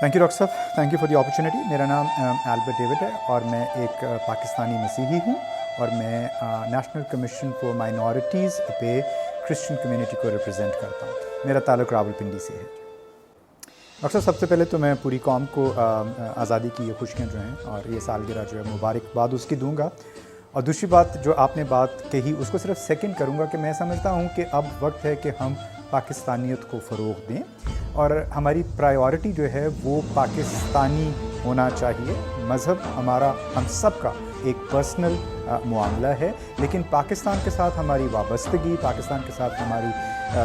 Thank you doctor साहब, thank you for the opportunity. मेरा नाम एल्बर्ट डेविड है और मैं एक पाकिस्तानी मसीही हूँ और मैं नेशनल कमीशन फॉर माइनॉरिटीज़ पे क्रिश्चियन कम्युनिटी को रिप्रेजेंट करता हूँ। मेरा ताल्लुक़ रावलपिंडी से है। डॉक्टर साहब, सबसे पहले तो मैं पूरी कौम को आज़ादी की ये खुशियाँ जो हैं और ये सालगिरह जो है मुबारकबाद उसकी दूँगा। और दूसरी बात जो आपने बात कही उसको सिर्फ सेकंड करूँगा कि मैं समझता हूँ कि अब वक्त है कि हम पाकिस्तानियत को फ़रोग़ दें और हमारी प्रायोरिटी जो है वो पाकिस्तानी होना चाहिए। मज़हब हमारा हम सब का एक पर्सनल मामला है, लेकिन पाकिस्तान के साथ हमारी वाबस्तगी, पाकिस्तान के साथ हमारी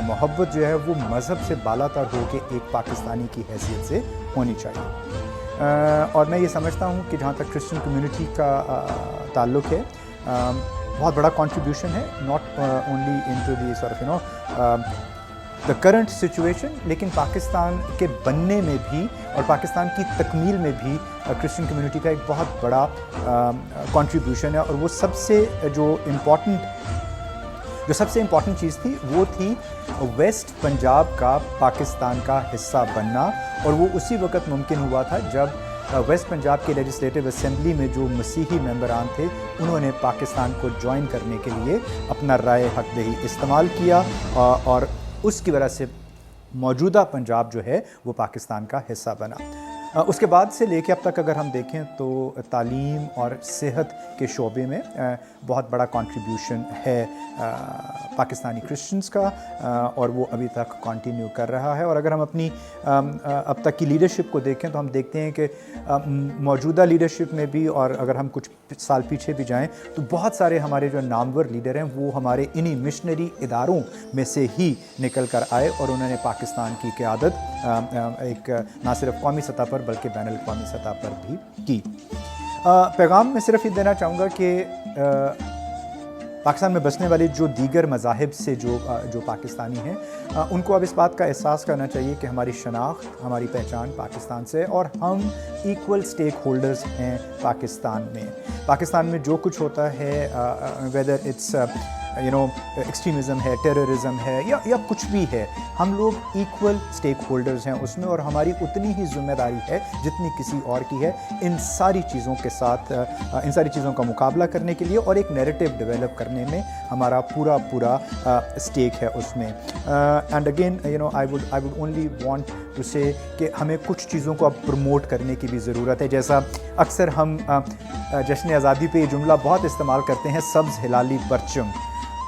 मोहब्बत जो है वो मज़हब से बालातर हो के एक पाकिस्तानी की हैसियत से होनी चाहिए। और मैं ये समझता हूँ कि जहाँ तक क्रिश्चियन कम्युनिटी का ताल्लुक़ है, बहुत बड़ा कंट्रीब्यूशन है, not only into the sort of the current situation, लेकिन पाकिस्तान के बनने में भी और पाकिस्तान की तकमील में भी क्रिश्चियन कम्युनिटी का एक बहुत बड़ा कंट्रीब्यूशन है। और वो सबसे इम्पॉर्टेंट चीज़ थी वो थी वेस्ट पंजाब का पाकिस्तान का हिस्सा बनना। और वो उसी वक्त मुमकिन हुआ था जब वेस्ट पंजाब के लेजिस्लेटिव असेंबली में जो मसीही मेंबरान थे उन्होंने पाकिस्तान को ज्वाइन करने के लिए अपना राय हक दही इस्तेमाल किया और उसकी वजह से मौजूदा पंजाब जो है वो पाकिस्तान का हिस्सा बना। उसके बाद से लेके अब तक अगर हम देखें तो तालीम और सेहत के शोबे में बहुत बड़ा कंट्रीब्यूशन है पाकिस्तानी क्रिश्चियंस का और वो अभी तक कंटिन्यू कर रहा है। और अगर हम अपनी अब तक की लीडरशिप को देखें तो हम देखते हैं कि मौजूदा लीडरशिप में भी, और अगर हम कुछ साल पीछे भी जाएं तो बहुत सारे हमारे जो नामवर लीडर हैं वो हमारे इन्हीं मिशनरी इदारों में से ही निकल कर आए और उन्होंने पाकिस्तान की क़यादत एक ना सिर्फ कौमी सतह पर बल्कि बैनुल-अक़वामी सतह पर भी की। पैगाम मैं सिर्फ ये देना चाहूँगा कि पाकिस्तान में बसने वाले जो दीगर मज़ाहिब से जो पाकिस्तानी हैं उनको अब इस बात का एहसास करना चाहिए कि हमारी शनाख्त, हमारी पहचान पाकिस्तान से है और हम इक्वल स्टेक होल्डर्स हैं पाकिस्तान में जो कुछ होता है, वेदर इट्स एक्सट्रीमिज़म है, टेररिज्म है या कुछ भी है, हम लोग इक्वल स्टेक होल्डर्स हैं उसमें और हमारी उतनी ही ज़िम्मेदारी है जितनी किसी और की है इन सारी चीज़ों के साथ, इन सारी चीज़ों का मुकाबला करने के लिए और एक नैरेटिव डेवलप करने में हमारा पूरा स्टेक है उसमें। And again I would only want to say कि हमें कुछ चीज़ों को अब प्रमोट करने की भी ज़रूरत है। जैसा अक्सर हम जश्न आज़ादी पे ये जुमला बहुत इस्तेमाल करते हैं, सब्ज़ हिलाली परचम,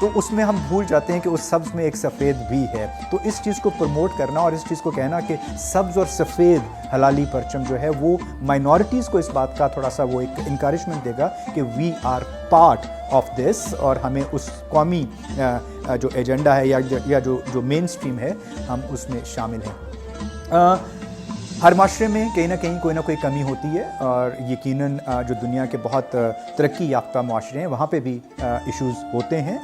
तो उसमें हम भूल जाते हैं कि उस सब्ज़ में एक सफ़ेद भी है। तो इस चीज़ को प्रमोट करना और इस चीज़ को कहना कि सब्ज़ और सफ़ेद हलाली परचम जो है वो माइनॉरिटीज़ को इस बात का थोड़ा सा वो एक इंकरेजमेंट देगा कि we are part of this और हमें उस कौमी जो एजेंडा है या जो मेन स्ट्रीम है हम उसमें शामिल हैं। हर माशरे में कहीं ना कहीं कोई ना कोई कमी होती है और यकीनन जो दुनिया के बहुत तरक्की याफ्ता माशरे हैं वहाँ पे भी इश्यूज़ होते हैं,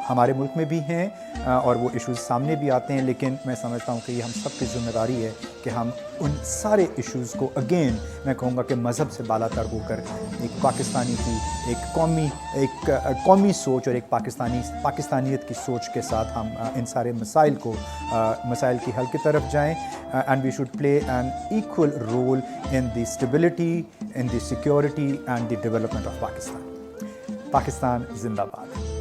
हमारे मुल्क में भी हैं और वो इश्यूज़ सामने भी आते हैं। लेकिन मैं समझता हूँ कि ये हम सब की ज़िम्मेदारी है कि हम उन सारे इश्यूज़ को अगेन मैं कहूँगा कि मज़हब से बालातर होकर एक पाकिस्तानी की एक कौमी सोच और एक पाकिस्तानियत की सोच के साथ हम इन सारे मसाइल की हल की तरफ जाएँ। And we should play an equal role in the stability, in the security and the development of Pakistan. Pakistan Zindabad.